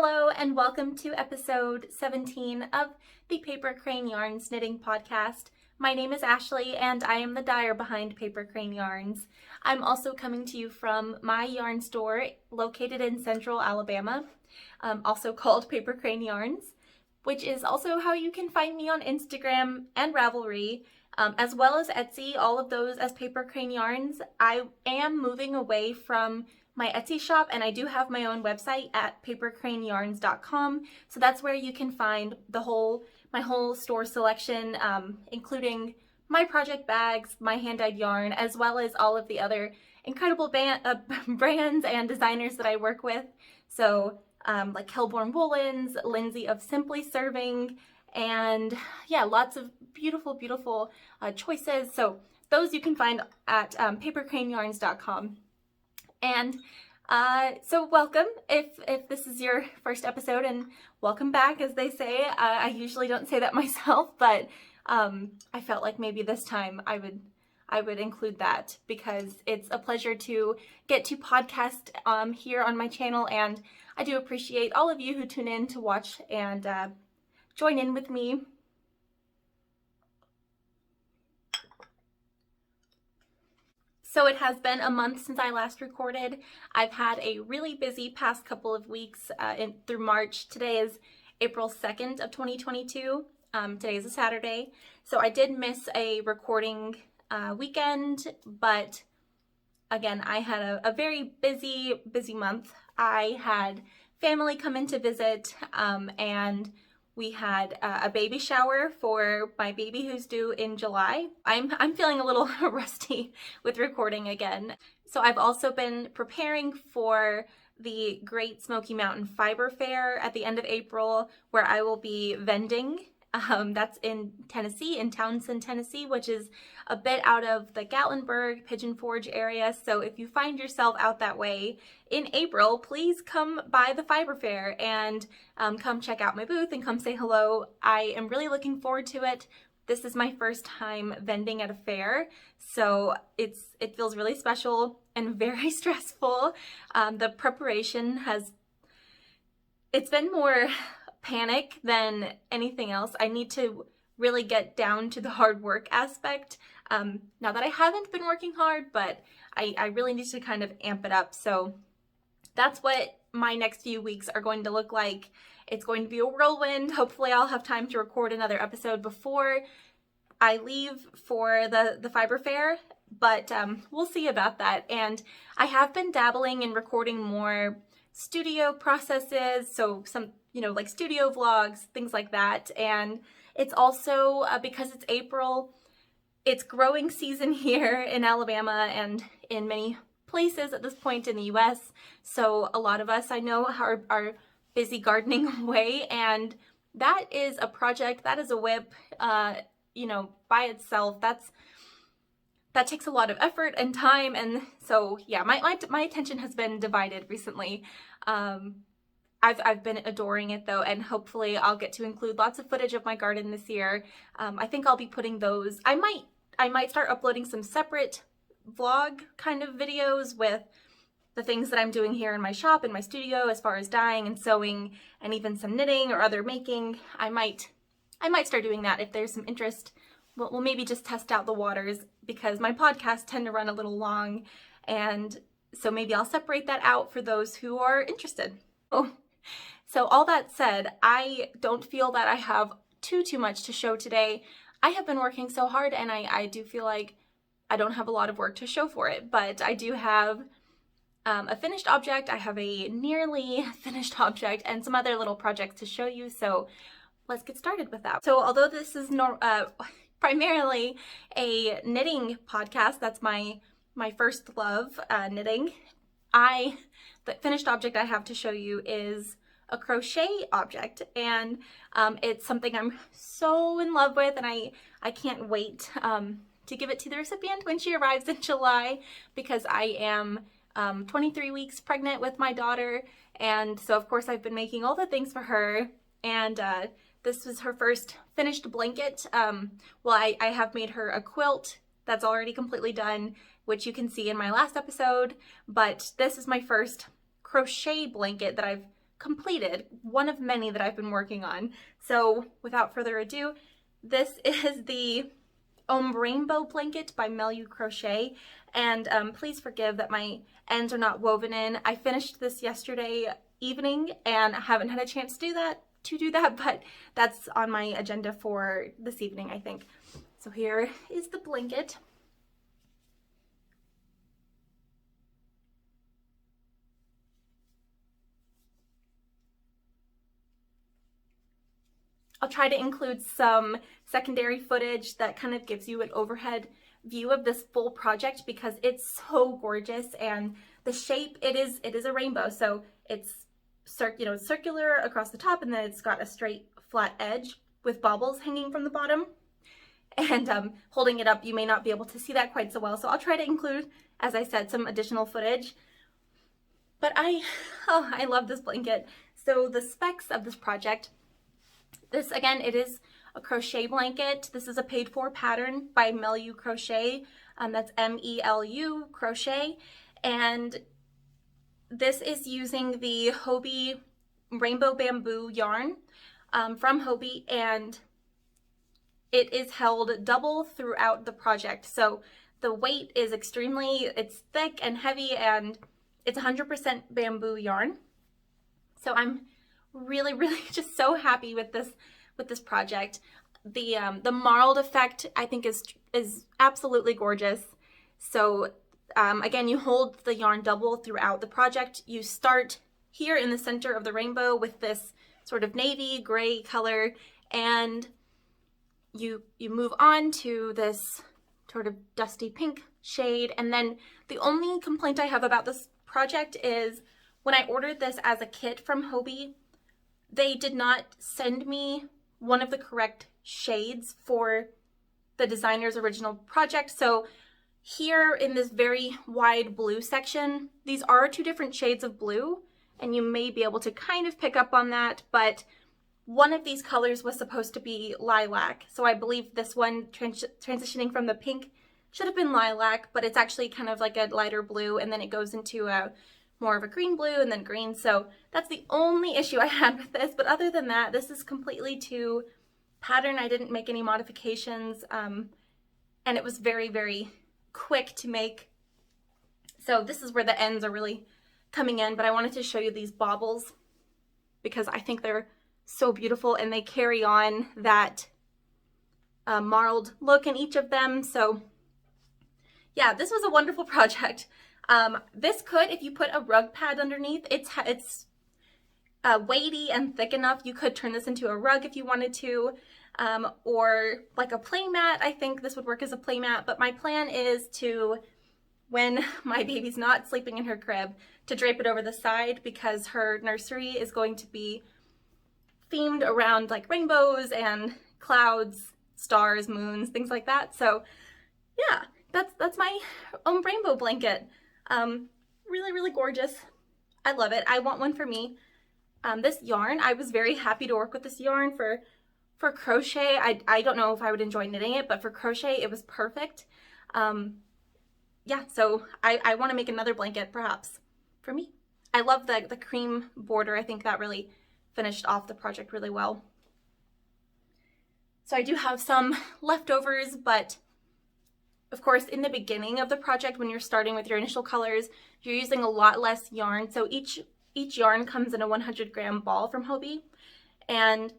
Hello and welcome to episode 17 of the Paper Crane Yarns knitting podcast. My name is Ashley and I am the dyer behind Paper Crane Yarns. I'm also coming to you from my yarn store located in Central Alabama, also called Paper Crane Yarns, which is also how you can find me on Instagram and Ravelry, as well as Etsy, all of those as Paper Crane Yarns. I am moving away from my Etsy shop and I do have my own website at papercraneyarns.com, so that's where you can find my whole store selection, including my project bags, my hand-dyed yarn, as well as all of the other incredible brands and designers that I work with. So like Kelbourne Woolens, Lindsay of Simply Serving, and yeah, lots of beautiful choices. So those you can find at papercraneyarns.com. And so welcome if this is your first episode, and welcome back, as they say. I usually don't say that myself, but I felt like maybe this time I would include that because it's a pleasure to get to podcast here on my channel, and I do appreciate all of you who tune in to watch and join in with me. So it has been a month since I last recorded. I've had a really busy past couple of weeks through March. Today is April 2nd of 2022. Today is a Saturday. So I did miss a recording weekend, but again, I had a very busy month. I had family come in to visit, and we had a baby shower for my baby who's due in July. I'm feeling a little rusty with recording again. So I've also been preparing for the Great Smoky Mountain Fiber Fair at the end of April, where I will be vending. That's in Tennessee, in Townsend, Tennessee, which is a bit out of the Gatlinburg, Pigeon Forge area. So if you find yourself out that way in April, please come by the Fiber Fair and come check out my booth and come say hello. I am really looking forward to it. This is my first time vending at a fair, so it feels really special and very stressful. The preparation it's been more panic than anything else. I need to really get down to the hard work aspect. Now that I haven't been working hard, but I really need to kind of amp it up. So that's what my next few weeks are going to look like. It's going to be a whirlwind. Hopefully I'll have time to record another episode before I leave for the Fiber Fair, but we'll see about that. And I have been dabbling in recording more studio processes, so some like studio vlogs, things like that. And it's also because it's April, it's growing season here in Alabama and in many places at this point in the US. So a lot of us I know are busy gardening away, and that is a project, that is a whip, by itself. That takes a lot of effort and time, and so yeah, my attention has been divided recently. I've been adoring it though, and hopefully I'll get to include lots of footage of my garden this year. I think I'll be putting those, I might start uploading some separate vlog kind of videos with the things that I'm doing here in my shop, in my studio, as far as dyeing and sewing, and even some knitting or other making. I might start doing that if there's some interest. We'll maybe just test out the waters, because my podcasts tend to run a little long, and so maybe I'll separate that out for those who are interested. Oh. So all that said, I don't feel that I have too much to show today. I have been working so hard, and I do feel like I don't have a lot of work to show for it, but I do have a finished object. I have a nearly finished object and some other little projects to show you, so let's get started with that. So although this is primarily a knitting podcast, that's my first love, knitting, the finished object I have to show you is a crochet object, and it's something I'm so in love with, and I can't wait to give it to the recipient when she arrives in July, because I am 23 weeks pregnant with my daughter, and so of course I've been making all the things for her, and this was her first finished blanket. Well, I have made her a quilt that's already completely done, which you can see in my last episode, but this is my first crochet blanket that I've completed, one of many that I've been working on. So without further ado, this is the OmbRainbow blanket by MeluCrochet, and please forgive that my ends are not woven in. I finished this yesterday evening and I haven't had a chance to do that, but that's on my agenda for this evening, I think. So here is the blanket. I'll try to include some secondary footage that kind of gives you an overhead view of this full project because it's so gorgeous, and the shape, it is a rainbow. So it's circular across the top, and then it's got a straight flat edge with baubles hanging from the bottom. And holding it up, you may not be able to see that quite so well. So I'll try to include, as I said, some additional footage. But I love this blanket. So the specs of this project, this, again, it is a crochet blanket. This is a paid for pattern by MeluCrochet. That's M-E-L-U crochet. And this is using the Hobbii Rainbow Bamboo yarn from Hobbii, and it is held double throughout the project. So the weight is it's thick and heavy, and it's 100% bamboo yarn. So I'm really just so happy with this project. The marled effect, I think, is absolutely gorgeous. So again, you hold the yarn double throughout the project. You start here in the center of the rainbow with this sort of navy gray color, and you move on to this sort of dusty pink shade. And then the only complaint I have about this project is when I ordered this as a kit from Hobbii, they did not send me one of the correct shades for the designer's original project. So here in this very wide blue section, these are two different shades of blue, and you may be able to kind of pick up on that, but one of these colors was supposed to be lilac. So I believe this one transitioning from the pink should have been lilac, but it's actually kind of like a lighter blue, and then it goes into a more of a green blue and then green. So that's the only issue I had with this. But other than that, this is completely to pattern. I didn't make any modifications, and it was very quick to make. So this is where the ends are really coming in, but I wanted to show you these baubles because I think they're so beautiful, and they carry on that marled look in each of them. So yeah, this was a wonderful project. This could, if you put a rug pad underneath, it's weighty and thick enough, you could turn this into a rug if you wanted to, or like a play mat. I think this would work as a play mat, but my plan is to, when my baby's not sleeping in her crib, to drape it over the side because her nursery is going to be themed around like rainbows and clouds, stars, moons, things like that. So yeah, that's my OmbRainbow blanket. Really gorgeous. I love it. I want one for me. This yarn, I was very happy to work with this yarn for crochet. I don't know if I would enjoy knitting it, but for crochet it was perfect. Yeah, so I want to make another blanket perhaps for me. I love the cream border. I think that really finished off the project really well. So I do have some leftovers, but of course, in the beginning of the project, when you're starting with your initial colors, you're using a lot less yarn. So each yarn comes in a 100-gram ball from Hobbii. And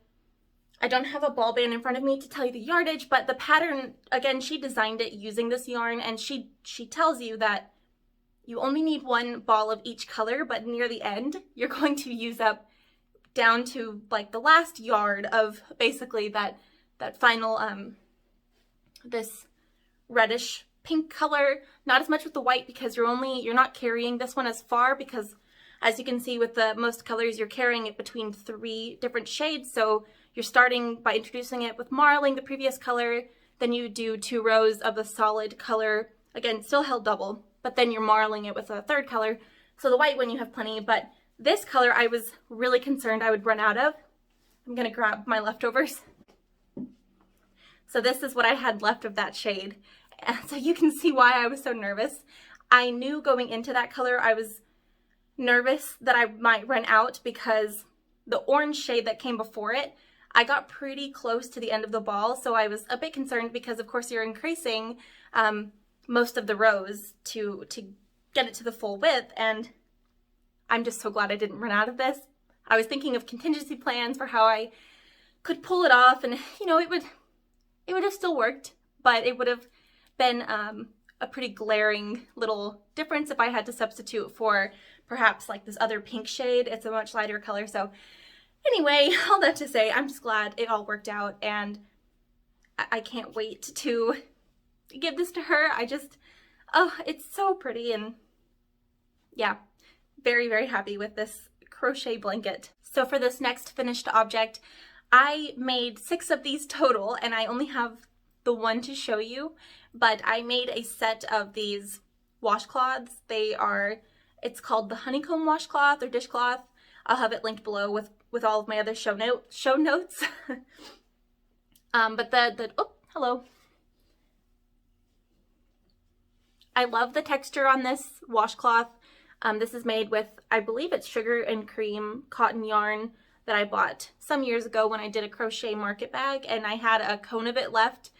I don't have a ball band in front of me to tell you the yardage, but the pattern, again, she designed it using this yarn, and she tells you that you only need one ball of each color, but near the end, you're going to use up down to like the last yard of basically that final, this reddish pink color. Not as much with the white because you're not carrying this one as far, because as you can see with the most colors, you're carrying it between 3 different shades. So you're starting by introducing it with marling the previous color, then you do 2 rows of the solid color, again, still held double, but then you're marling it with a 3rd color. So the white one you have plenty, but this color I was really concerned I would run out of. I'm gonna grab my leftovers. So this is what I had left of that shade. And so you can see why I was so nervous. I knew going into that color I was nervous that I might run out because the orange shade that came before it, I got pretty close to the end of the ball, so I was a bit concerned because of course you're increasing most of the rows to get it to the full width, and I'm just so glad I didn't run out of this. I was thinking of contingency plans for how I could pull it off, and you know, it would have still worked, but it would have been a pretty glaring little difference if I had to substitute for perhaps like this other pink shade. It's a much lighter color. So anyway, all that to say, I'm just glad it all worked out, and I can't wait to give this to her. Oh, it's so pretty, and yeah, very, very happy with this crochet blanket. So for this next finished object, I made 6 of these total, and I only have the one to show you, but I made a set of these washcloths. It's called the honeycomb washcloth or dishcloth. I'll have it linked below with all of my other show notes. But oh, hello. I love the texture on this washcloth. This is made with, I believe it's sugar and cream cotton yarn that I bought some years ago when I did a crochet market bag, and I had a cone of it left.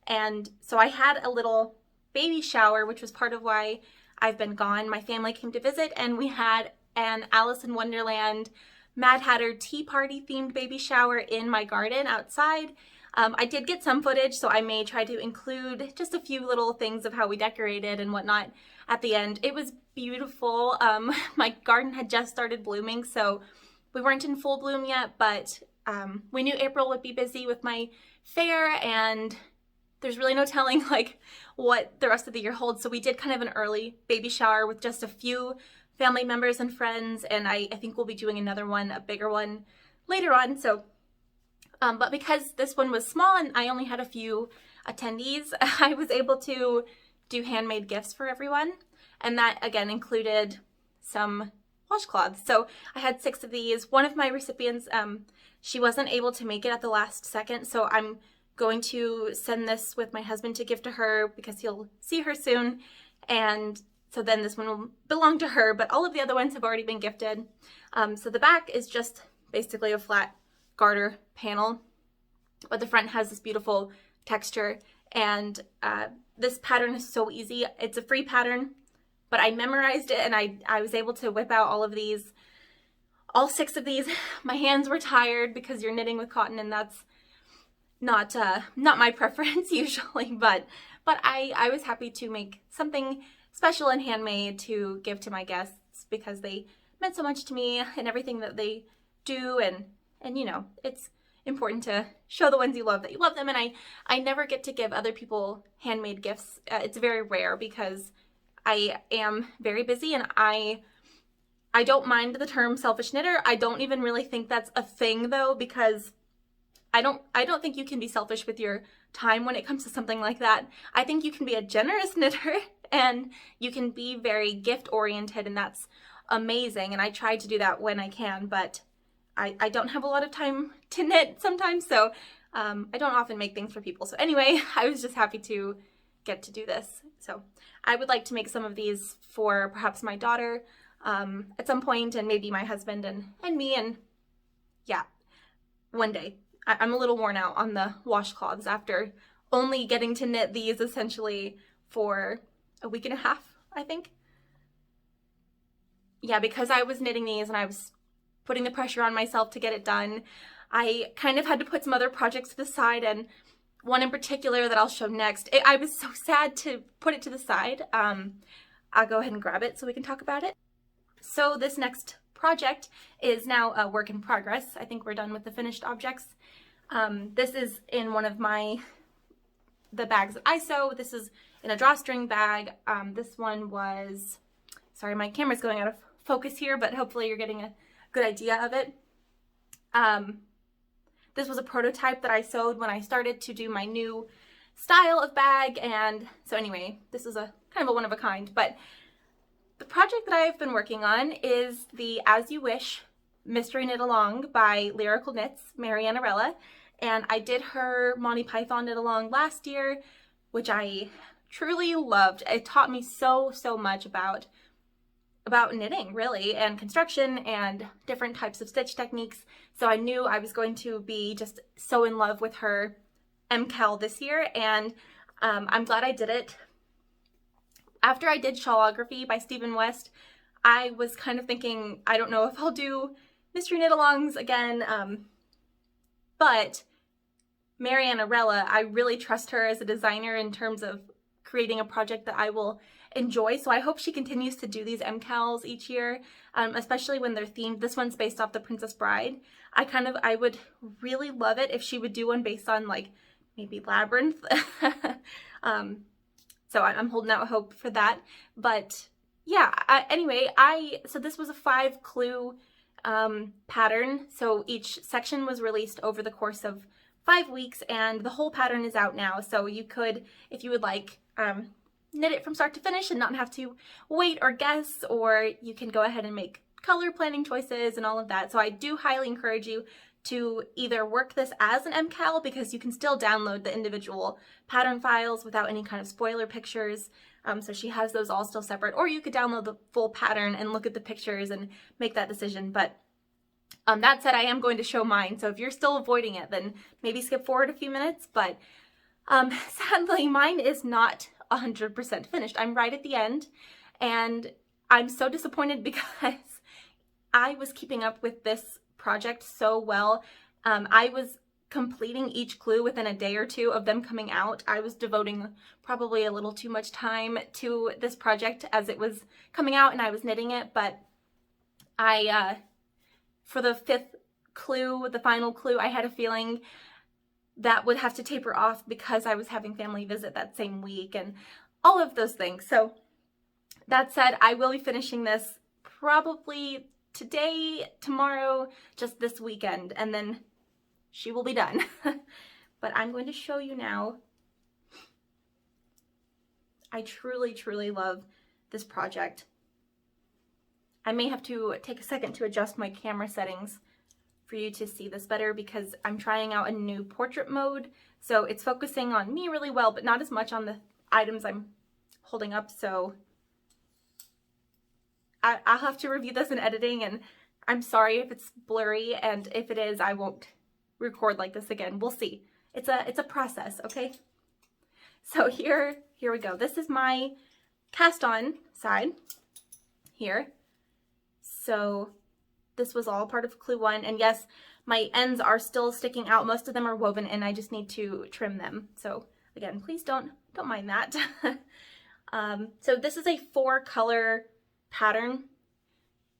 And so I had a little baby shower, which was part of why I've been gone. My family came to visit, and we had an Alice in Wonderland Mad Hatter tea party themed baby shower in my garden outside. I did get some footage, so I may try to include just a few little things of how we decorated and whatnot at the end. It was beautiful. My garden had just started blooming, so we weren't in full bloom yet, but we knew April would be busy with my fair, and there's really no telling like what the rest of the year holds. So we did kind of an early baby shower with just a few family members and friends, and I think we'll be doing another one, a bigger one, later on. So, but because this one was small and I only had a few attendees, I was able to do handmade gifts for everyone, and that again included some washcloths. So I had 6 of these. One of my recipients, she wasn't able to make it at the last second, so I'm going to send this with my husband to give to her because he'll see her soon, and so then this one will belong to her, but all of the other ones have already been gifted. So the back is just basically a flat garter panel, but the front has this beautiful texture, and this pattern is so easy. It's a free pattern, but I memorized it, and I was able to whip out all of these, all 6 of these. My hands were tired because you're knitting with cotton, and that's not my preference usually, but I was happy to make something special and handmade to give to my guests because they meant so much to me and everything that they do, and you know, it's important to show the ones you love that you love them, and I never get to give other people handmade gifts. It's very rare because I am very busy, and I don't mind the term selfish knitter. I don't even really think that's a thing though, because I don't think you can be selfish with your time when it comes to something like that. I think you can be a generous knitter and you can be very gift oriented, and that's amazing, and I try to do that when I can, but I don't have a lot of time to knit sometimes, so I don't often make things for people. So anyway, I was just happy to get to do this. So I would like to make some of these for perhaps my daughter at some point, and maybe my husband and me, and yeah, one day. I'm a little worn out on the washcloths after only getting to knit these essentially for a week and a half, I think. Yeah, because I was knitting these and I was putting the pressure on myself to get it done, I kind of had to put some other projects to the side, and one in particular that I'll show next, I was so sad to put it to the side. I'll go ahead and grab it so we can talk about it. So this next project is now a work in progress. I think we're done with the finished objects. This is in one of the bags that I sew. This is in a drawstring bag. This one was, sorry, my camera's going out of focus here, but hopefully you're getting a good idea of it. This was a prototype that I sewed when I started to do my new style of bag, and so anyway, this is a kind of a one of a kind. But the project that I've been working on is the As You Wish Mystery Knit Along by Lrical Knits, Marianarella, and I did her Monty Python knit along last year, which I truly loved. It taught me so much about about knitting really, and construction and different types of stitch techniques. So I knew I was going to be just so in love with her MKAL this year, and I'm glad I did it. After I did Shawlography by Stephen West, I was kind of thinking, I don't know if I'll do mystery knit-alongs again, but Marianne Arella, I really trust her as a designer in terms of creating a project that I will enjoy. So I hope she continues to do these MKALs each year, especially when they're themed. This one's based off The Princess Bride. I would really love it if she would do one based on like maybe Labyrinth. So I'm holding out hope for that. But yeah, anyway, so this was a 5-clue pattern. So each section was released over the course of 5 weeks, and the whole pattern is out now. So you could, if you would like, knit it from start to finish and not have to wait or guess, or you can go ahead and make color planning choices and all of that. So I do highly encourage you to either work this as an MKAL, because you can still download the individual pattern files without any kind of spoiler pictures. So she has those all still separate, or you could download the full pattern and look at the pictures and make that decision. But that said, I am going to show mine. So if you're still avoiding it, then maybe skip forward a few minutes. But sadly, mine is not 100% finished. I'm right at the end, and I'm so disappointed because I was keeping up with this project so well. I was completing each clue within a day or two of them coming out. I was devoting probably a little too much time to this project as it was coming out and I was knitting it, but for the 5th clue, the final clue, I had a feeling that would have to taper off because I was having family visit that same week and all of those things. So that said, I will be finishing this probably today, tomorrow, just this weekend, and then she will be done. But I'm going to show you now. I truly, truly love this project. I may have to take a second to adjust my camera settings for you to see this better, because I'm trying out a new portrait mode. So it's focusing on me really well, but not as much on the items I'm holding up. So I'll have to review this in editing, and I'm sorry if it's blurry, and if it is, I won't record like this again. We'll see. It's a process, okay? So here we go. This is my cast on side here. So this was all part of clue 1, and yes, my ends are still sticking out. Most of them are woven in. I just need to trim them. So again, please don't mind that. So this is a 4-color pattern.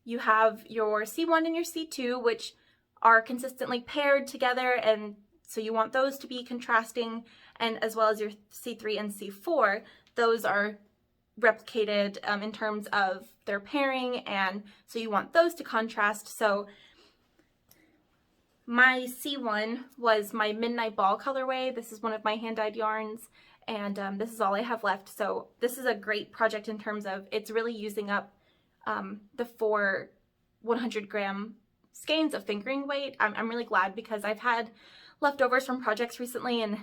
You have your C1 and your C2, which are consistently paired together, and so you want those to be contrasting, and as well as your C3 and C4, those are replicated in terms of their pairing, and so you want those to contrast. So my C1 was my Midnight Ball colorway. This is one of my hand-dyed yarns, and this is all I have left. So this is a great project in terms of it's really using up the 4 100-gram skeins of fingering weight. I'm really glad, because I've had leftovers from projects recently, and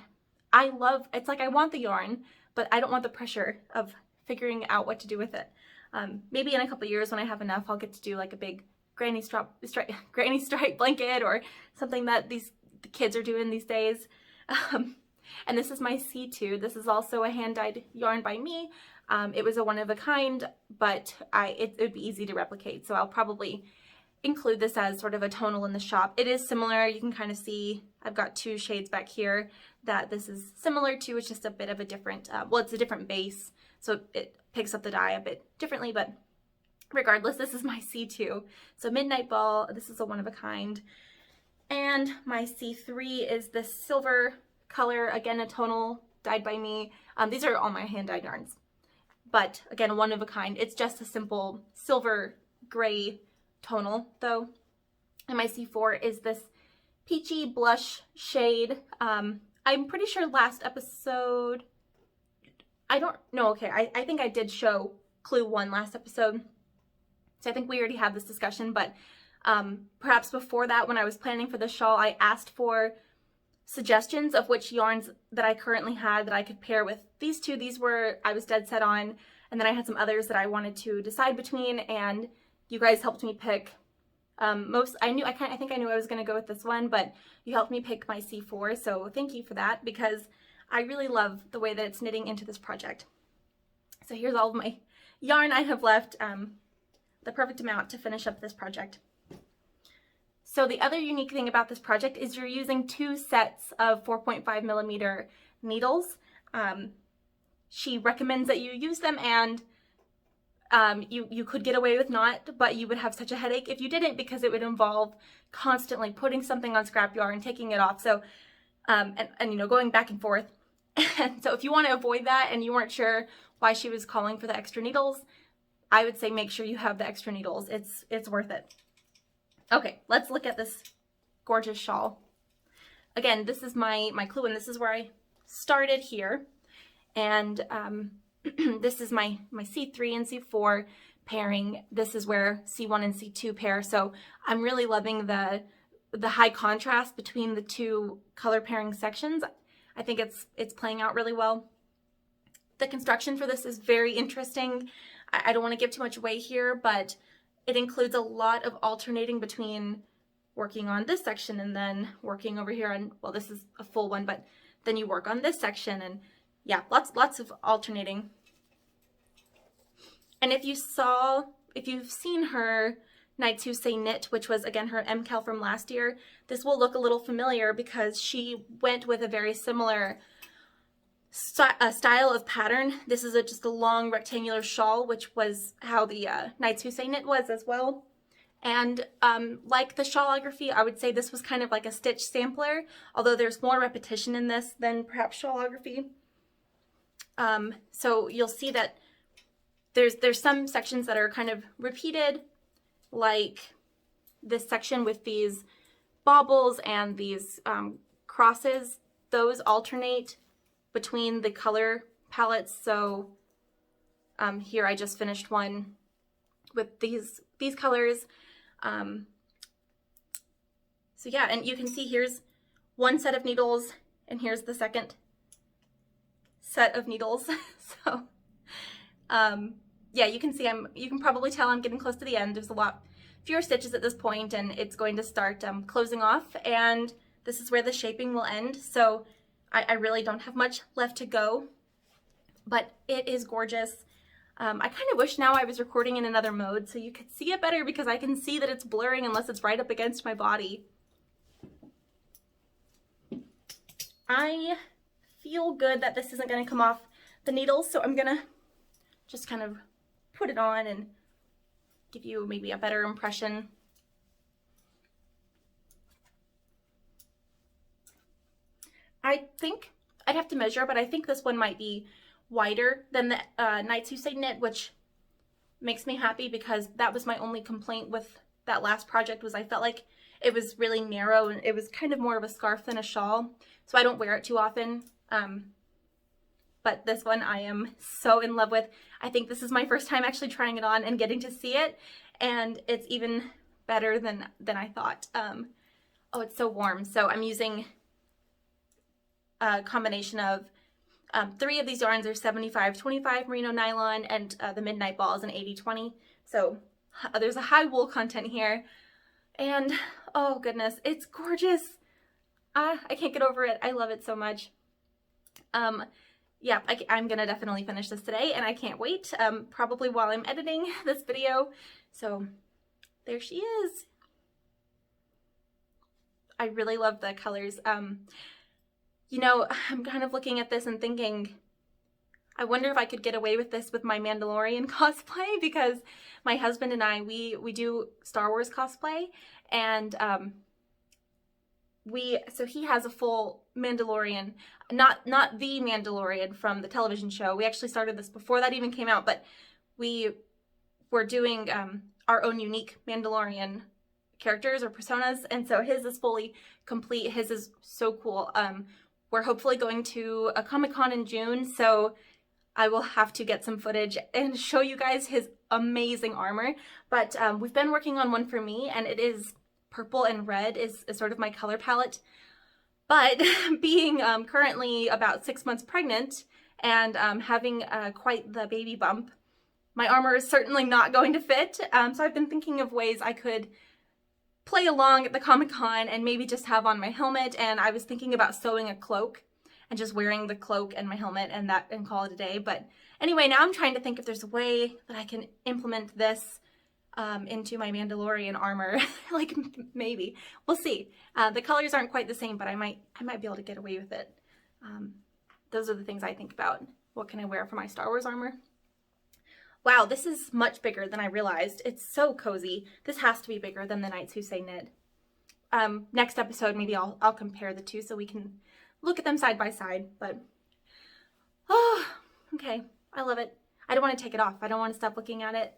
it's like I want the yarn, but I don't want the pressure of figuring out what to do with it. Maybe in a couple years when I have enough, I'll get to do like a big granny stripe blanket or something that the kids are doing these days. And this is my C2. This is also a hand-dyed yarn by me. It was a one-of-a-kind, but it would be easy to replicate, so I'll probably include this as sort of a tonal in the shop. It is similar. You can kind of see I've got 2 shades back here that this is similar to. It's just a bit of a different, well, it's a different base, so it picks up the dye a bit differently, but regardless, this is my C2. So Midnight Ball, this is a one-of-a-kind, and my C3 is this silver color, again a tonal, dyed by me. These are all my hand-dyed yarns, but again, one of a kind. It's just a simple silver gray tonal though. And my C4 is this peachy blush shade. I'm pretty sure last episode, I don't know, okay, I think I did show clue 1 last episode, so I think we already had this discussion, but perhaps before that, when I was planning for the shawl, I asked for suggestions of which yarns that I currently had that I could pair with these 2. These were, I was dead set on, And then I had some others that I wanted to decide between, and you guys helped me pick I think I knew I was going to go with this one, but you helped me pick my C4, so thank you for that, because I really love the way that it's knitting into this project. So here's all of my yarn I have left, the perfect amount to finish up this project. So the other unique thing about this project is you're using 2 sets of 4.5mm needles. She recommends that you use them, and you could get away with not, but you would have such a headache if you didn't, because it would involve constantly putting something on scrap yarn, taking it off, so and you know, going back and forth. And so if you want to avoid that and you weren't sure why she was calling for the extra needles, I would say make sure you have the extra needles. It's worth it. Okay, let's look at this gorgeous shawl. Again, this is my clue, and this is where I started here, and this is my C3 and C4 pairing. This is where C1 and C2 pair. So I'm really loving the high contrast between the 2 color pairing sections. I think it's playing out really well. The construction for this is very interesting. I don't want to give too much away here, but it includes a lot of alternating between working on this section and then working over here on, well, this is a full one, but then you work on this section, and yeah, lots of alternating. And if you've seen her Nights Who Say Knit, which was again her MKAL from last year, this will look a little familiar because she went with a very similar style of pattern. This is just a long rectangular shawl, which was how the Nights Who Say Knit was as well. And like the shawlography, I would say this was kind of like a stitch sampler, although there's more repetition in this than perhaps shawlography. So you'll see that there's some sections that are kind of repeated, like this section with these baubles and these crosses. Those alternate between the color palettes. So here I just finished one with these colors. So yeah, and you can see here's one set of needles, and here's the second set of needles. So yeah, you can see you can probably tell I'm getting close to the end. There's a lot fewer stitches at this point, and it's going to start closing off, and this is where the shaping will end. So I really don't have much left to go, but it is gorgeous. I kind of wish now I was recording in another mode so you could see it better, because I can see that it's blurring unless it's right up against my body. I feel good that this isn't going to come off the needles, so I'm going to just kind of put it on and give you maybe a better impression. I think I'd have to measure, but I think this one might be wider than the Nights Who Say Knit, which makes me happy, because that was my only complaint with that last project, was I felt like it was really narrow, and it was kind of more of a scarf than a shawl, so I don't wear it too often. But this one I am so in love with. I think this is my first time actually trying it on and getting to see it, and it's even better than I thought. Oh, it's so warm. So I'm using a combination of 3 of these yarns are 75-25 merino nylon, and the Midnight Ball is an 80-20. So there's a high wool content here, and oh goodness, it's gorgeous. I can't get over it. I love it so much. Yeah, I'm gonna definitely finish this today, and I can't wait, probably while I'm editing this video. So there she is. I really love the colors. You know, I'm kind of looking at this and thinking, I wonder if I could get away with this with my Mandalorian cosplay, because my husband and I, we do Star Wars cosplay, and so he has a full Mandalorian, not the Mandalorian from the television show. We actually started this before that even came out, but we were doing our own unique Mandalorian characters or personas, and so his is fully complete. His is so cool. We're hopefully going to a Comic-Con in June, so I will have to get some footage and show you guys his amazing armor. But we've been working on one for me, and it is purple and red is sort of my color palette. But being currently about 6 months pregnant and having quite the baby bump, my armor is certainly not going to fit. So I've been thinking of ways I could play along at the Comic-Con and maybe just have on my helmet, and I was thinking about sewing a cloak and just wearing the cloak and my helmet and call it a day. But anyway, now I'm trying to think if there's a way that I can implement this into my Mandalorian armor. Like, maybe. We'll see. The colors aren't quite the same, but I might be able to get away with it. Those are the things I think about. What can I wear for my Star Wars armor? Wow, this is much bigger than I realized. It's so cozy. This has to be bigger than the Knights Who Say Knit. Next episode, maybe I'll compare the two so we can look at them side by side. But, oh, okay. I love it. I don't want to take it off. I don't want to stop looking at it.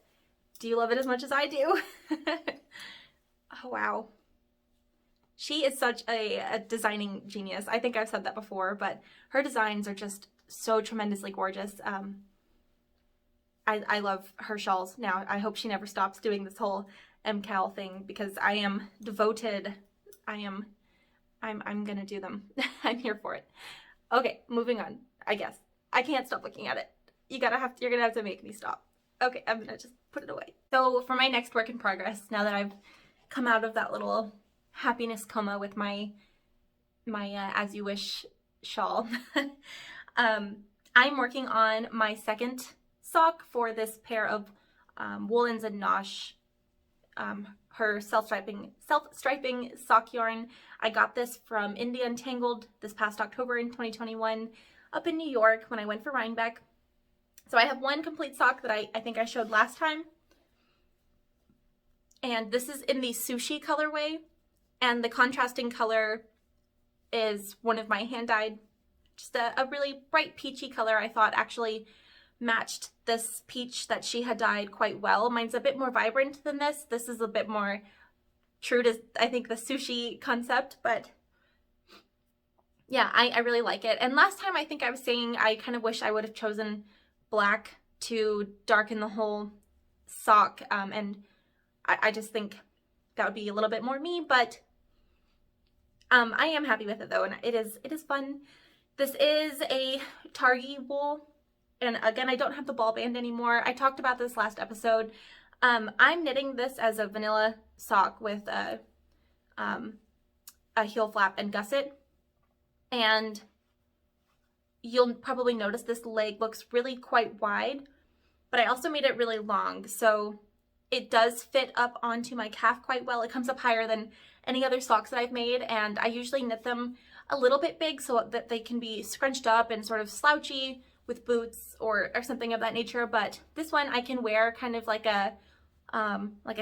Do you love it as much as I do? Oh, wow. She is such a designing genius. I think I've said that before, but her designs are just so tremendously gorgeous. I love her shawls now. I hope she never stops doing this whole MKAL thing because I am devoted. I'm gonna do them. I'm here for it. Okay, moving on, I guess. I can't stop looking at it. You're gonna have to make me stop. Okay, I'm gonna just put it away. So for my next work in progress, now that I've come out of that little happiness coma with my As You Wish shawl, I'm working on my second sock for this pair of Woolens and Nosh, her self-striping sock yarn. I got this from Indie Untangled this past October in 2021 up in New York when I went for Rhinebeck. So I have one complete sock that I think I showed last time. And this is in the Sushi colorway. And the contrasting color is one of my hand-dyed, just a really bright peachy color I thought actually matched this peach that she had dyed quite well. Mine's a bit more vibrant than this. This is a bit more true to, I think, the Sushi concept, but yeah, I really like it. And last time I think I was saying I kind of wish I would have chosen black to darken the whole sock, and I just think that would be a little bit more me, but I am happy with it though, and it is fun. This is a Targhee wool. And again, I don't have the ball band anymore. I talked about this last episode. I'm knitting this as a vanilla sock with a heel flap and gusset. And you'll probably notice this leg looks really quite wide, but I also made it really long. So it does fit up onto my calf quite well. It comes up higher than any other socks that I've made. And I usually knit them a little bit big so that they can be scrunched up and sort of slouchy with boots or something of that nature, but this one I can wear kind of like a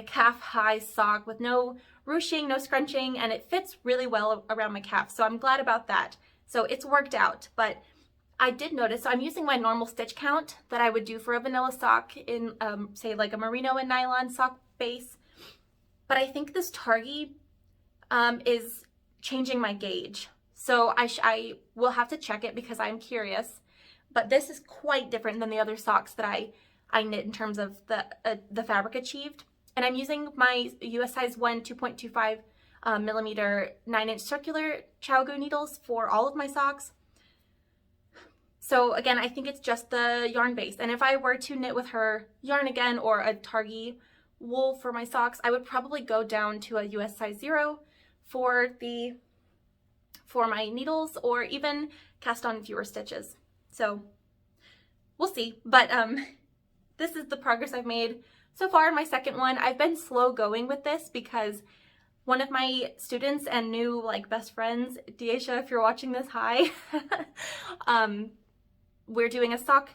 calf high sock with no ruching, no scrunching, and it fits really well around my calf, so I'm glad about that. So it's worked out, but I did notice, so I'm using my normal stitch count that I would do for a vanilla sock in say like a merino and nylon sock base, but I think this Targhee is changing my gauge, so I will have to check it because I'm curious. But this is quite different than the other socks that I knit in terms of the fabric achieved. And I'm using my US size 1 2.25 millimeter 9-inch circular Chowgu needles for all of my socks. So again, I think it's just the yarn base. And if I were to knit with her yarn again or a Targhee wool for my socks, I would probably go down to a US size 0 for my needles, or even cast on fewer stitches. So we'll see, but this is the progress I've made so far in my second one. I've been slow going with this because one of my students and new best friends, Deisha, if you're watching this, hi, we're doing a sock.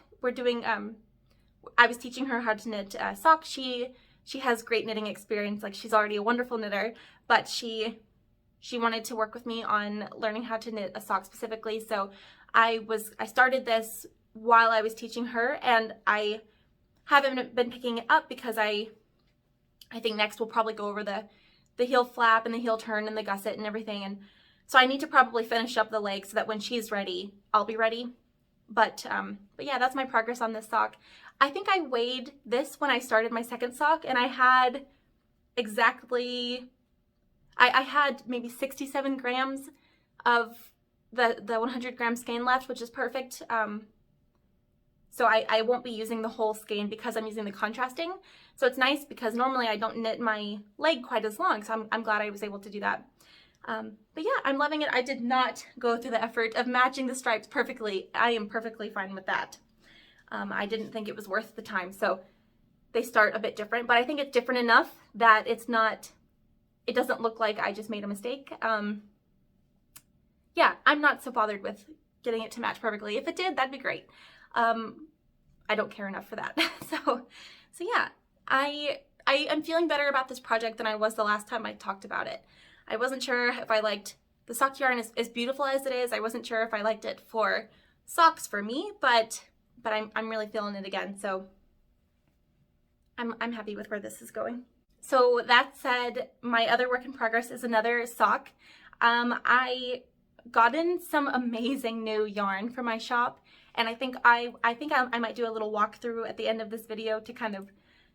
I was teaching her how to knit a sock. She has great knitting experience. She's already a wonderful knitter, but she wanted to work with me on learning how to knit a sock specifically. So I started this while I was teaching her, and I haven't been picking it up because I think next we'll probably go over the heel flap and the heel turn and the gusset and everything, and so I need to probably finish up the leg so that when she's ready, I'll be ready. But yeah, that's my progress on this sock. I think I weighed this when I started my second sock, and I had exactly, I had maybe 67 grams of the 100 gram skein left, which is perfect. So I won't be using the whole skein because I'm using the contrasting. So it's nice because normally I don't knit my leg quite as long. So I'm glad I was able to do that. But yeah, I'm loving it. I did not go through the effort of matching the stripes perfectly. I am perfectly fine with that. I didn't think it was worth the time. So they start a bit different, but I think it's different enough that it doesn't look like I just made a mistake. Yeah, I'm not so bothered with getting it to match perfectly. If it did, that'd be great. I don't care enough for that. So yeah, I am feeling better about this project than I was the last time I talked about it. I wasn't sure if I liked the sock yarn as beautiful as it is. I wasn't sure if I liked it for socks for me, but I'm really feeling it again. So I'm happy with where this is going. So that said, my other work in progress is another sock. I got in some amazing new yarn from my shop, and I think I might do a little walkthrough at the end of this video to kind of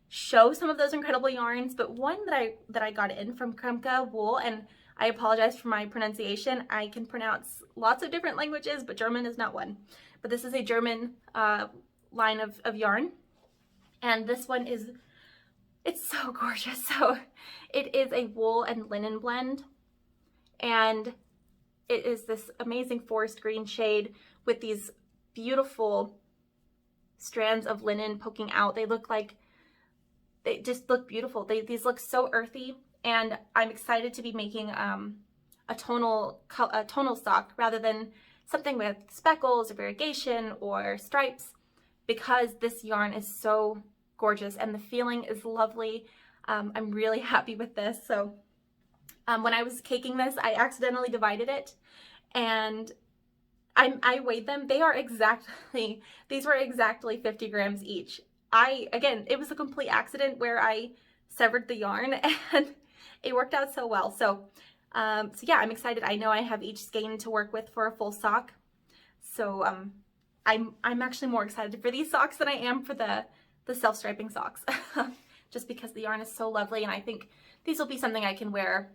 show some of those incredible yarns. But one that I got in from Kremke wool, and I apologize for my pronunciation. I can pronounce lots of different languages, but German is not one. But this is a German line of yarn, and this one it's so gorgeous. So it is a wool and linen blend, and it is this amazing forest green shade with these beautiful strands of linen poking out. They just look beautiful. These look so earthy, and I'm excited to be making a tonal sock rather than something with speckles or variegation or stripes, because this yarn is so gorgeous and the feeling is lovely. I'm really happy with this. So when I was caking this, I accidentally divided it, and I weighed them. These were exactly 50 grams each. Again, it was a complete accident where I severed the yarn, and it worked out so well. So yeah, I'm excited. I know I have each skein to work with for a full sock. So I'm actually more excited for these socks than I am for the self-striping socks, just because the yarn is so lovely, and I think these will be something I can wear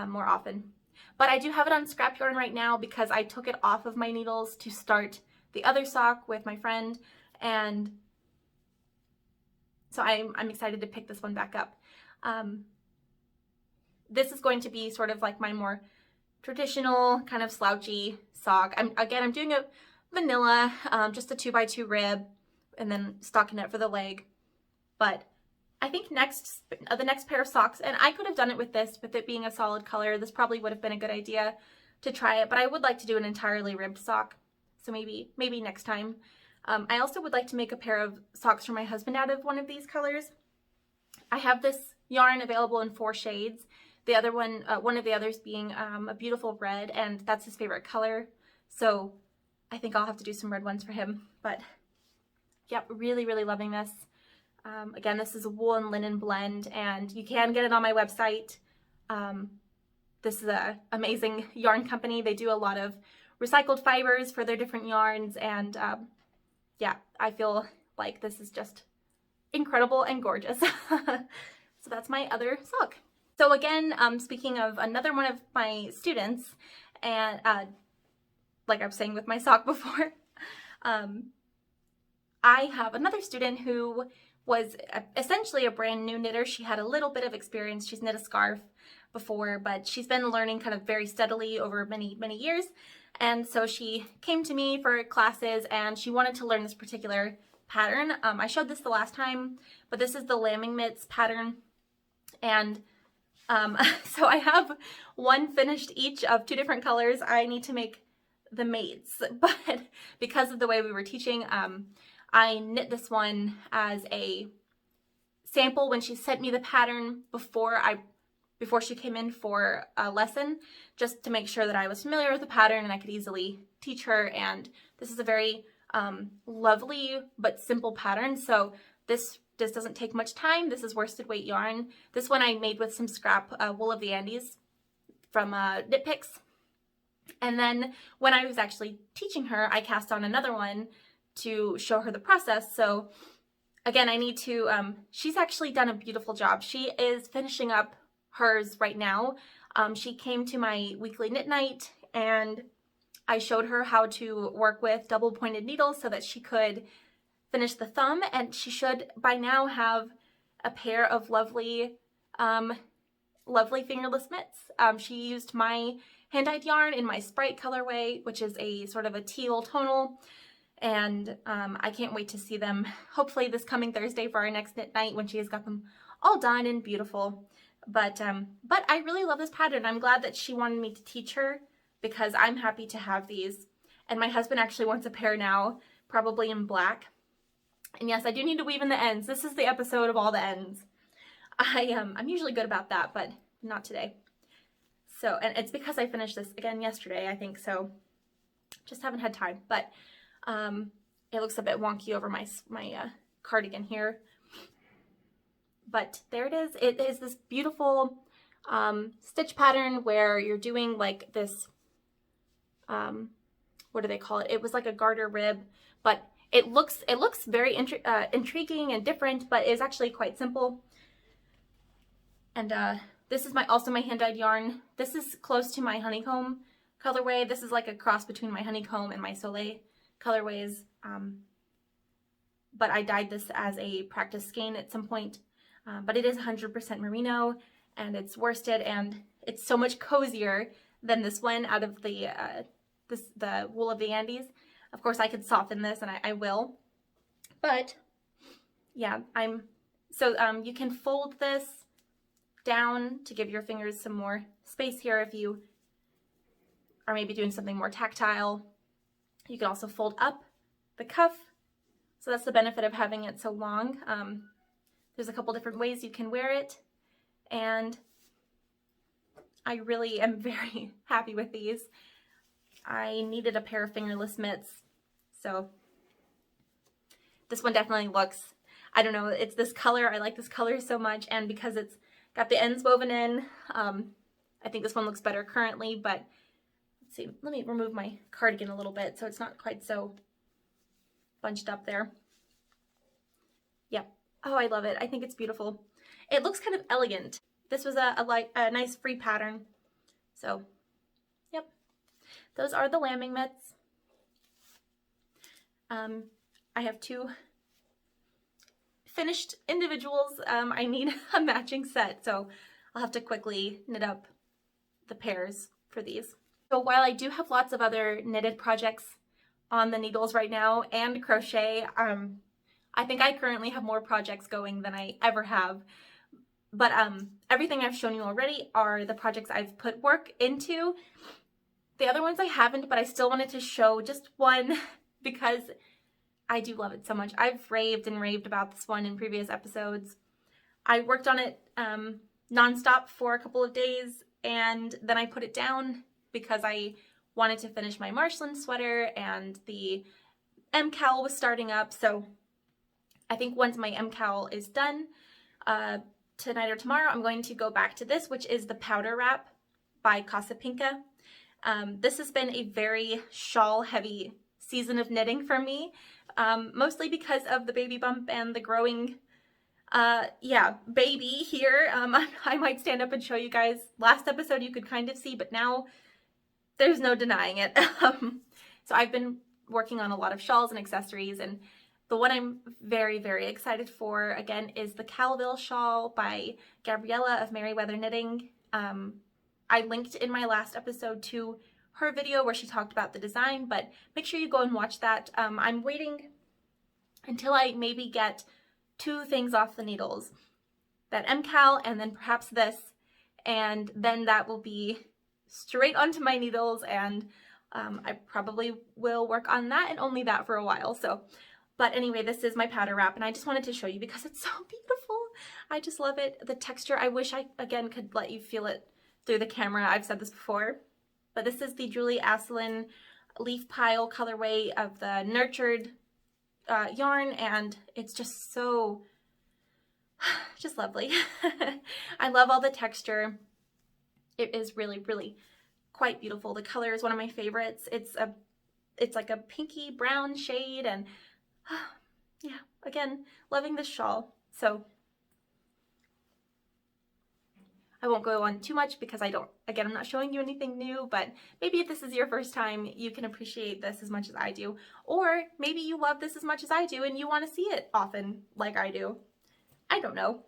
more often. But I do have it on scrap yarn right now because I took it off of my needles to start the other sock with my friend, and so I'm excited to pick this one back up. This is going to be sort of like my more traditional kind of slouchy sock. I'm doing a vanilla, just a 2x2 rib, and then stockinette for the leg. But I think the next pair of socks, and I could have done it with this, with it being a solid color. This probably would have been a good idea to try it, but I would like to do an entirely ribbed sock. So maybe next time. I also would like to make a pair of socks for my husband out of one of these colors. I have this yarn available in 4 shades. The other one, one of the others being a beautiful red, and that's his favorite color. So I think I'll have to do some red ones for him. But yep, really, really loving this. Again, this is a wool and linen blend, and you can get it on my website. This is an amazing yarn company. They do a lot of recycled fibers for their different yarns, and yeah, I feel like this is just incredible and gorgeous. So that's my other sock. So again, speaking of another one of my students, and like I was saying with my sock before, I have another student who was essentially a brand new knitter. She had a little bit of experience. She's knit a scarf before, but she's been learning kind of very steadily over many, many years. And so she came to me for classes, and she wanted to learn this particular pattern. I showed this the last time, but this is the lambing mitts pattern. And so I have one finished each of 2 different colors. I need to make the mates, but because of the way we were teaching, I knit this one as a sample when she sent me the pattern before she came in for a lesson, just to make sure that I was familiar with the pattern and I could easily teach her. And this is a very lovely but simple pattern. So this doesn't take much time. This is worsted weight yarn. This one I made with some scrap wool of the Andes from Knit Picks. And then when I was actually teaching her, I cast on another one to show her the process. So again, I need to, she's actually done a beautiful job. She is finishing up hers right now. She came to my weekly knit night, and I showed her how to work with double pointed needles so that she could finish the thumb, and she should by now have a pair of lovely fingerless mitts. She used my hand-dyed yarn in my Sprite colorway, which is a sort of a teal tonal, and I can't wait to see them hopefully this coming Thursday for our next knit night when she has got them all done and beautiful. But I really love this pattern. I'm glad that she wanted me to teach her because I'm happy to have these. And my husband actually wants a pair now, probably in black. And yes, I do need to weave in the ends. This is the episode of all the ends. I'm usually good about that, but not today. So, and it's because I finished this again yesterday, I think, so just haven't had time. But it looks a bit wonky over my cardigan here. But there it is. It is this beautiful stitch pattern where you're doing like this, what do they call it? It was like a garter rib, but it looks very intriguing and different, but is actually quite simple. And this is also my hand-dyed yarn. This is close to my honeycomb colorway. This is like a cross between my honeycomb and my soleil colorways. But I dyed this as a practice skein at some point. But it is 100% merino, and it's worsted, and it's so much cozier than this one out of the wool of the Andes. Of course, I could soften this, and I will. But yeah, you can fold this down to give your fingers some more space here if you are maybe doing something more tactile. You can also fold up the cuff, so that's the benefit of having it so long. There's a couple different ways you can wear it, and I really am very happy with these. I needed a pair of fingerless mitts, so this one definitely looks, I don't know, it's this color. I like this color so much, and because it's got the ends woven in, I think this one looks better currently, but let's see, let me remove my cardigan a little bit so it's not quite so bunched up there. Yep. Oh, I love it. I think it's beautiful. It looks kind of elegant. This was a nice free pattern. So, yep. Those are the lambing mitts. I have two finished individuals. I need a matching set, so I'll have to quickly knit up the pairs for these. So while I do have lots of other knitted projects on the needles right now and crochet, I think I currently have more projects going than I ever have. But everything I've shown you already are the projects I've put work into. The other ones I haven't, but I still wanted to show just one because I do love it so much. I've raved and raved about this one in previous episodes. I worked on it nonstop for a couple of days, and then I put it down because I wanted to finish my Marshland sweater, and the MKAL was starting up. So I think once my MKAL is done tonight or tomorrow, I'm going to go back to this, which is the powder wrap by CasaPinka. This has been a very shawl heavy season of knitting for me, mostly because of the baby bump and the growing baby here. I might stand up and show you guys. Last episode you could kind of see, but now there's no denying it. So I've been working on a lot of shawls and accessories, and the one I'm very, very excited for, again, is the Calville shawl by Gabriella of Merryweather Knitting. I linked in my last episode to her video where she talked about the design, but make sure you go and watch that. I'm waiting until I maybe get two things off the needles, that MKAL and then perhaps this, and then that will be straight onto my needles, and I probably will work on that and only that for a while. So. But anyway, this is my powder wrap, and I just wanted to show you because it's so beautiful. I just love it. The texture, I wish I, again, could let you feel it through the camera. I've said this before. But this is the Julie Asselin leaf pile colorway of the nurtured yarn, and it's just so, just lovely. I love all the texture. It is really, really quite beautiful. The color is one of my favorites. It's like a pinky brown shade, and yeah, again, loving this shawl. So I won't go on too much because I'm not showing you anything new, but maybe if this is your first time, you can appreciate this as much as I do. Or maybe you love this as much as I do and you want to see it often like I do. I don't know.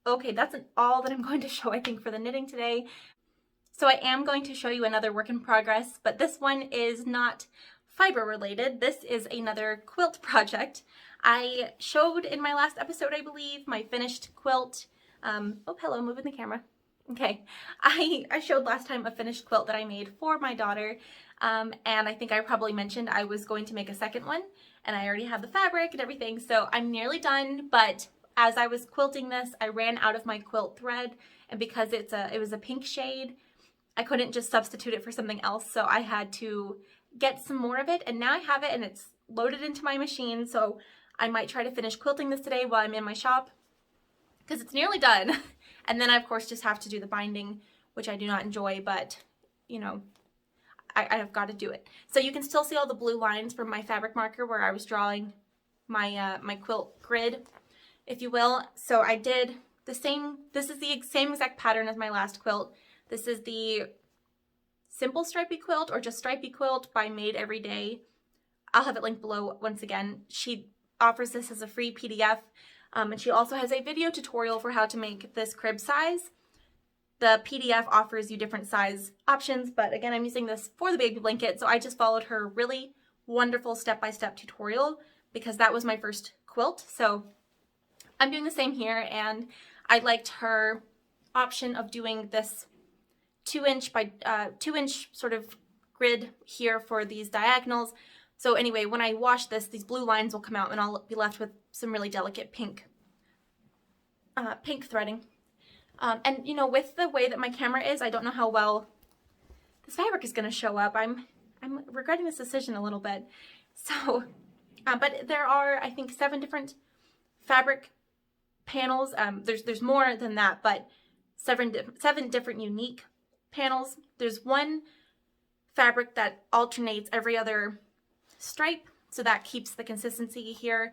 Okay, that's all that I'm going to show, I think, for the knitting today. So I am going to show you another work in progress, but this one is not fiber related. This is another quilt project. I showed in my last episode, I believe, my finished quilt. Oh, hello, moving the camera. Okay, I showed last time a finished quilt that I made for my daughter, and I think I probably mentioned I was going to make a second one, and I already have the fabric and everything, so I'm nearly done, but as I was quilting this, I ran out of my quilt thread, and because it was a pink shade, I couldn't just substitute it for something else, so I had to get some more of it, and now I have it and it's loaded into my machine, so I might try to finish quilting this today while I'm in my shop because it's nearly done. And then I, of course, just have to do the binding, which I do not enjoy, but, you know, I have got to do it. So you can still see all the blue lines from my fabric marker where I was drawing my, my quilt grid, if you will. So I did the same, this is the same exact pattern as my last quilt. This is the simple stripey quilt or just stripey quilt by Made Every Day. I'll have it linked below once again. She offers this as a free PDF, and she also has a video tutorial for how to make this crib size. The PDF offers you different size options, but again, I'm using this for the baby blanket, so I just followed her really wonderful step-by-step tutorial because that was my first quilt. So I'm doing the same here, and I liked her option of doing this 2-inch by 2-inch sort of grid here for these diagonals. So anyway, when I wash this, these blue lines will come out and I'll be left with some really delicate pink threading. And you know, with the way that my camera is, I don't know how well this fabric is going to show up. I'm regretting this decision a little bit. So, but there are, I think, 7 different fabric panels. There's more than that, but 7 different unique panels. There's one fabric that alternates every other stripe, so that keeps the consistency here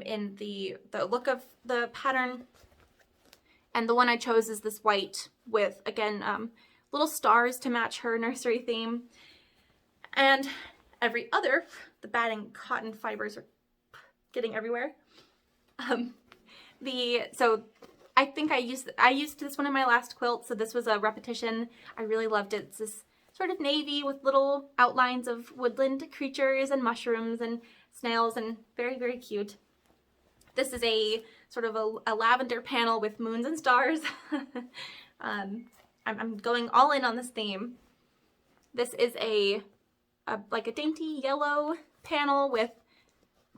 in the look of the pattern. And the one I chose is this white with, again, little stars to match her nursery theme. And every other, the batting cotton fibers are getting everywhere. So I think I used this one in my last quilt, so this was a repetition. I really loved it. It's this sort of navy with little outlines of woodland creatures and mushrooms and snails, and very, very cute. This is a sort of a lavender panel with moons and stars. I'm going all in on this theme. This is like a dainty yellow panel with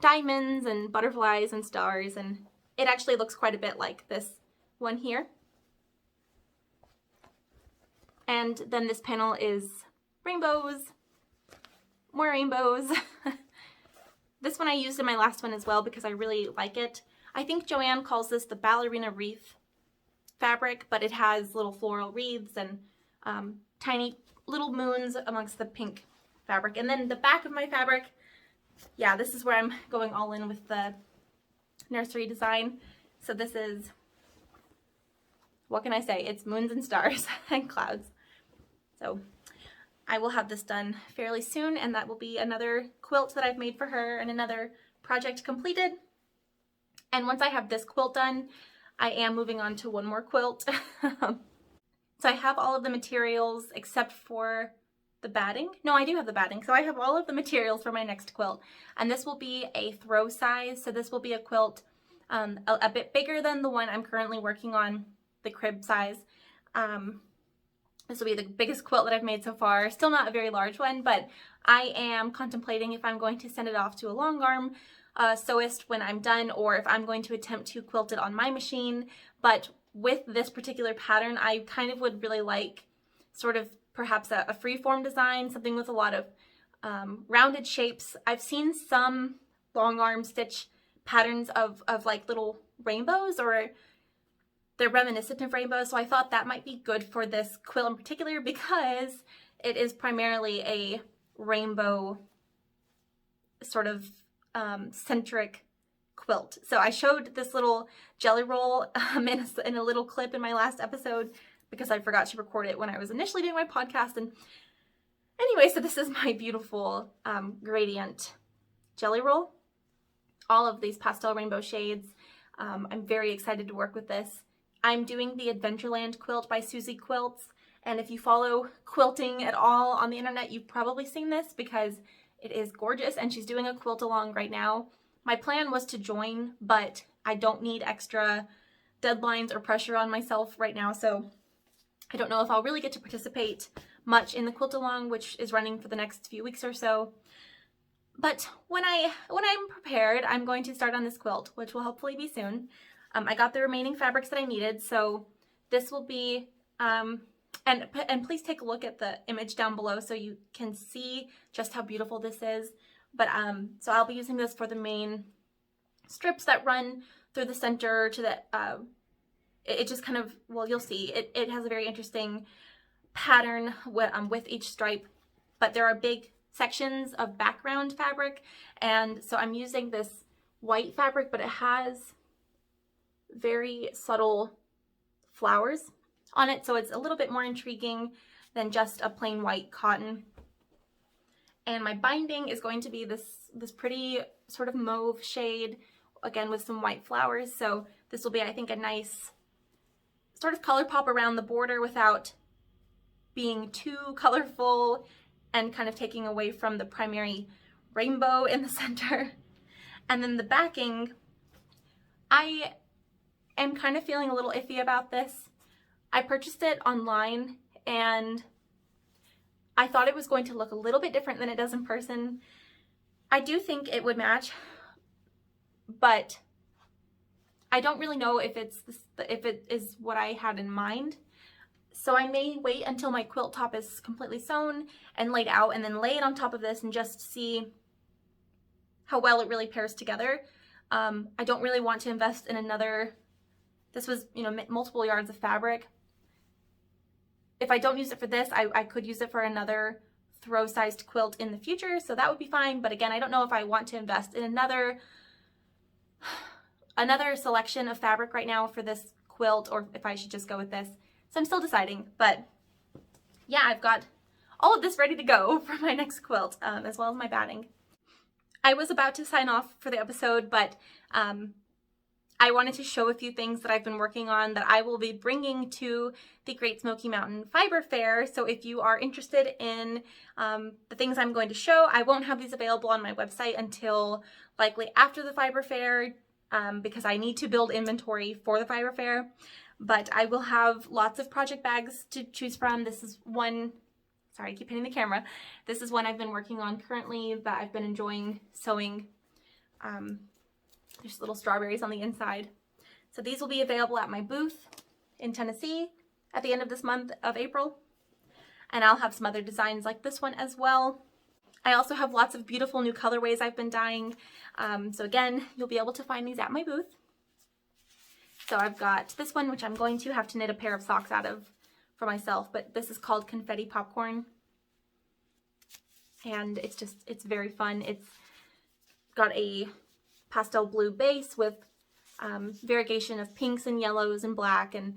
diamonds and butterflies and stars, and it actually looks quite a bit like this one here. And then this panel is rainbows, more rainbows. This one I used in my last one as well because I really like it. I think Joanne calls this the ballerina wreath fabric, but it has little floral wreaths and tiny little moons amongst the pink fabric. And then the back of my fabric, yeah, this is where I'm going all in with the nursery design. So this is, what can I say? It's moons and stars and clouds. So I will have this done fairly soon, and that will be another quilt that I've made for her and another project completed. And once I have this quilt done, I am moving on to one more quilt. So I have all of the materials except for the batting. No, I do have the batting. So I have all of the materials for my next quilt, and this will be a throw size. So this will be a quilt a bit bigger than the one I'm currently working on, the crib size. This will be the biggest quilt that I've made so far. Still not a very large one, but I am contemplating if I'm going to send it off to a long arm sewist when I'm done, or if I'm going to attempt to quilt it on my machine. But with this particular pattern, I kind of would really like sort of perhaps a freeform design, something with a lot of rounded shapes. I've seen some long arm stitch patterns of like little rainbows, or they're reminiscent of rainbows, so I thought that might be good for this quilt in particular because it is primarily a rainbow sort of centric quilt. So I showed this little jelly roll in a little clip in my last episode because I forgot to record it when I was initially doing my podcast. And anyway, so this is my beautiful gradient jelly roll. All of these pastel rainbow shades. I'm very excited to work with this. I'm doing the Adventureland quilt by Susie Quilts, and if you follow quilting at all on the internet, you've probably seen this because it is gorgeous, and she's doing a quilt along right now. My plan was to join, but I don't need extra deadlines or pressure on myself right now, so I don't know if I'll really get to participate much in the quilt along, which is running for the next few weeks or so. But when I'm prepared, I'm going to start on this quilt, which will hopefully be soon. I got the remaining fabrics that I needed, so this will be, and please take a look at the image down below so you can see just how beautiful this is. But so I'll be using this for the main strips that run through the center to the, it just kind of, well, you'll see, it has a very interesting pattern with each stripe, but there are big sections of background fabric, and so I'm using this white fabric, but it has very subtle flowers on it, so it's a little bit more intriguing than just a plain white cotton. And my binding is going to be this pretty sort of mauve shade, again with some white flowers, so this will be, I think, a nice sort of color pop around the border without being too colorful and kind of taking away from the primary rainbow in the center. And then the backing, I am kind of feeling a little iffy about this. I purchased it online and I thought it was going to look a little bit different than it does in person. I do think it would match, but I don't really know if it is what I had in mind. So I may wait until my quilt top is completely sewn and laid out and then lay it on top of this and just see how well it really pairs together. I don't really want to invest in another, this was, you know, multiple yards of fabric. If I don't use it for this, I could use it for another throw-sized quilt in the future, so that would be fine. But again, I don't know if I want to invest in another selection of fabric right now for this quilt, or if I should just go with this. So I'm still deciding, but yeah, I've got all of this ready to go for my next quilt, as well as my batting. I was about to sign off for the episode, but I wanted to show a few things that I've been working on that I will be bringing to the Great Smoky Mountain Fiber Fair. So if you are interested in the things I'm going to show, I won't have these available on my website until likely after the Fiber Fair, because I need to build inventory for the Fiber Fair. But I will have lots of project bags to choose from. This is one, sorry, I keep hitting the camera. This is one I've been working on currently that I've been enjoying sewing. There's little strawberries on the inside. So these will be available at my booth in Tennessee at the end of this month of April. And I'll have some other designs like this one as well. I also have lots of beautiful new colorways I've been dyeing. So again, you'll be able to find these at my booth. So I've got this one, which I'm going to have to knit a pair of socks out of for myself, but this is called Confetti Popcorn. And it's very fun. It's got a pastel blue base with variegation of pinks and yellows and black, and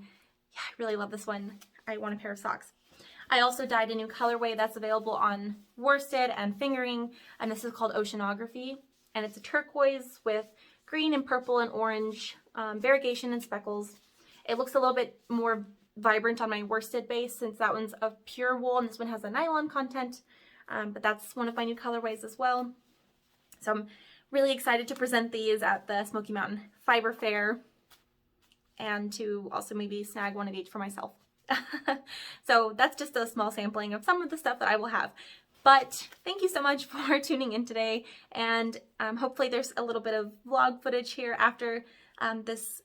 yeah, I really love this one. I want a pair of socks. I also dyed a new colorway that's available on worsted and fingering, and this is called Oceanography, and it's a turquoise with green and purple and orange variegation and speckles. It looks a little bit more vibrant on my worsted base since that one's of pure wool and this one has a nylon content, but that's one of my new colorways as well. So I'm really excited to present these at the Smoky Mountain Fiber Fair and to also maybe snag one of each for myself. So that's just a small sampling of some of the stuff that I will have. But thank you so much for tuning in today, and hopefully there's a little bit of vlog footage here after this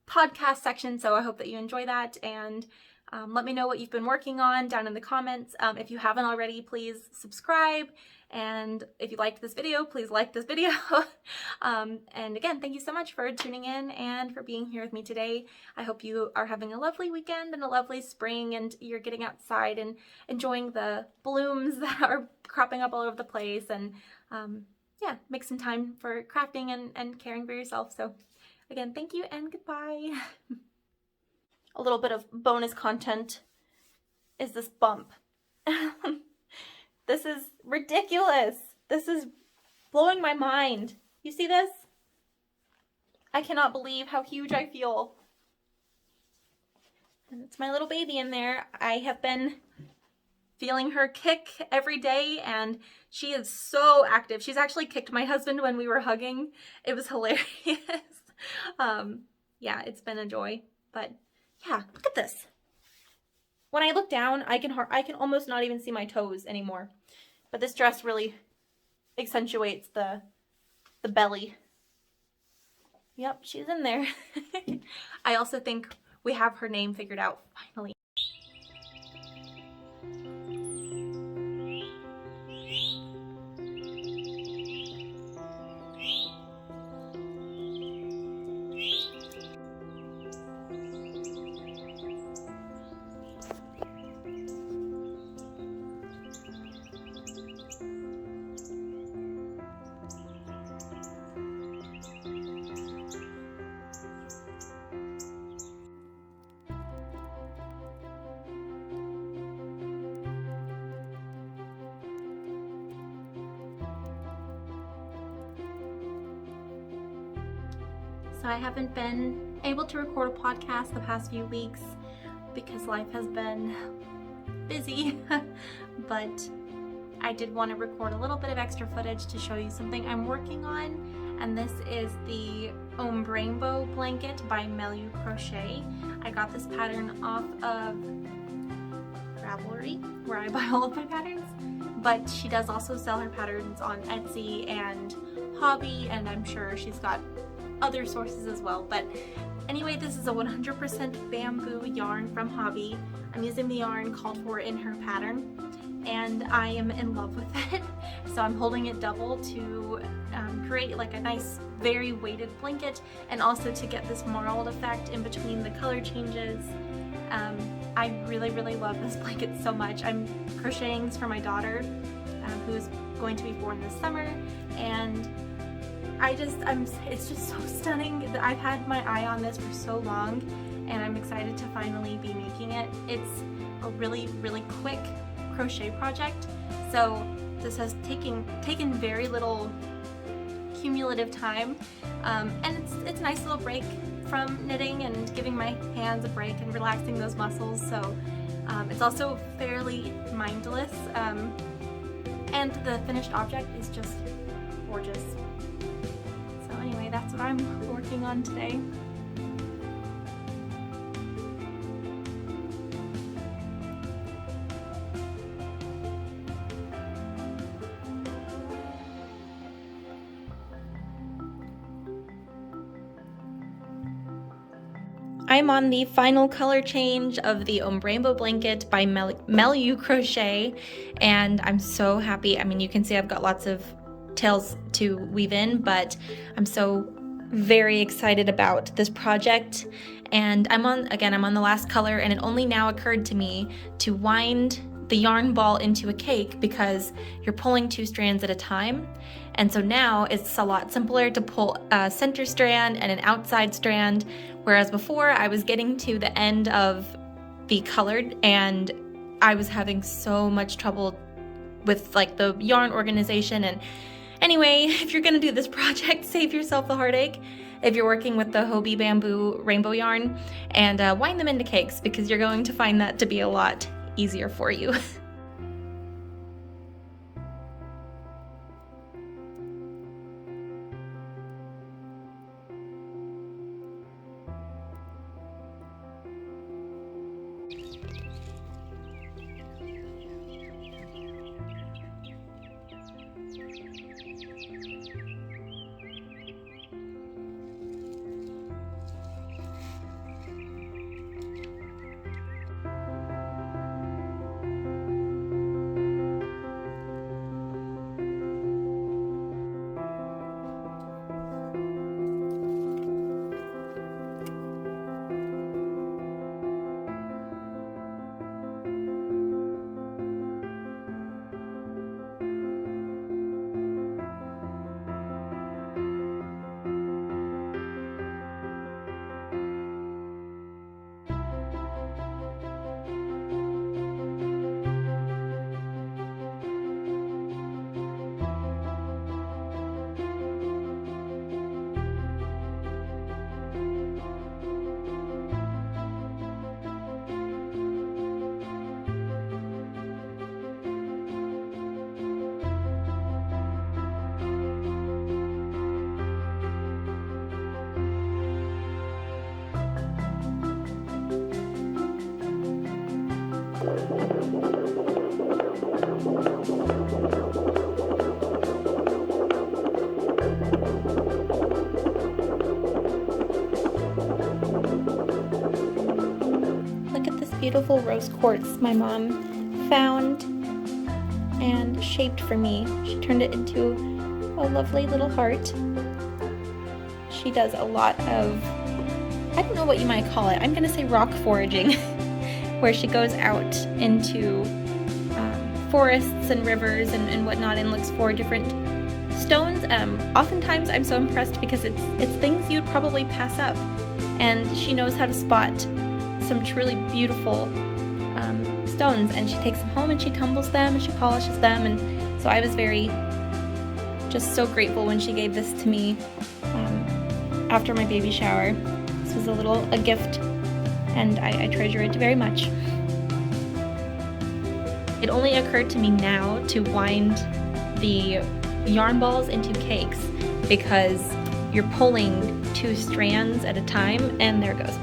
podcast section, so I hope that you enjoy that, and let me know what you've been working on down in the comments. If you haven't already, please subscribe, and if you liked this video, please like this video. And again, thank you so much for tuning in and for being here with me today. I hope you are having a lovely weekend and a lovely spring, and you're getting outside and enjoying the blooms that are cropping up all over the place. And yeah, make some time for crafting and caring for yourself. So again, thank you and goodbye. A little bit of bonus content is this bump. This is ridiculous. This is blowing my mind. You see this? I cannot believe how huge I feel. And it's my little baby in there. I have been feeling her kick every day, and she is so active. She's actually kicked my husband when we were hugging. It was hilarious. Yeah, it's been a joy. But yeah, look at this. When I look down, I can almost not even see my toes anymore. But this dress really accentuates the belly. Yep, she's in there. I also think we have her name figured out finally. So I haven't been able to record a podcast the past few weeks because life has been busy, but I did want to record a little bit of extra footage to show you something I'm working on, and this is the OmbRainbow blanket by MeluCrochet. I got this pattern off of Ravelry, where I buy all of my patterns, but she does also sell her patterns on Etsy and Hobbii, and I'm sure she's got other sources as well. But anyway, this is a 100% bamboo yarn from Hobbii. I'm using the yarn called for in her pattern, and I am in love with it. So I'm holding it double to create like a nice, very weighted blanket, and also to get this marled effect in between the color changes. I really, really love this blanket so much. I'm crocheting this for my daughter, who's going to be born this summer, and it's just so stunning. I've had my eye on this for so long, and I'm excited to finally be making it. It's a really, really quick crochet project, so this has taken very little cumulative time, and it's a nice little break from knitting and giving my hands a break and relaxing those muscles. So it's also fairly mindless, and the finished object is just gorgeous. So anyway, that's what I'm working on today. I'm on the final color change of the OmbRainbow blanket by MeluCrochet, and I'm so happy. I mean, you can see I've got lots of tails to weave in, but I'm so very excited about this project. And I'm on the last color, and it only now occurred to me to wind the yarn ball into a cake because you're pulling 2 strands at a time. And so now it's a lot simpler to pull a center strand and an outside strand, whereas before I was getting to the end of the colored and I was having so much trouble with like the yarn organization. And anyway, if you're gonna do this project, save yourself the heartache if you're working with the Hobbii bamboo rainbow yarn, and wind them into cakes, because you're going to find that to be a lot easier for you. beautiful rose quartz my mom found and shaped for me. She turned it into a lovely little heart. She does a lot of, I don't know what you might call it, I'm gonna say rock foraging, where she goes out into forests and rivers and whatnot and looks for different stones. Oftentimes I'm so impressed because it's things you'd probably pass up, and she knows how to spot some truly beautiful stones, and she takes them home and she tumbles them and she polishes them. And so I was just so grateful when she gave this to me after my baby shower. This was a gift, and I treasure it very much. It only occurred to me now to wind the yarn balls into cakes because you're pulling 2 strands at a time, and there it goes.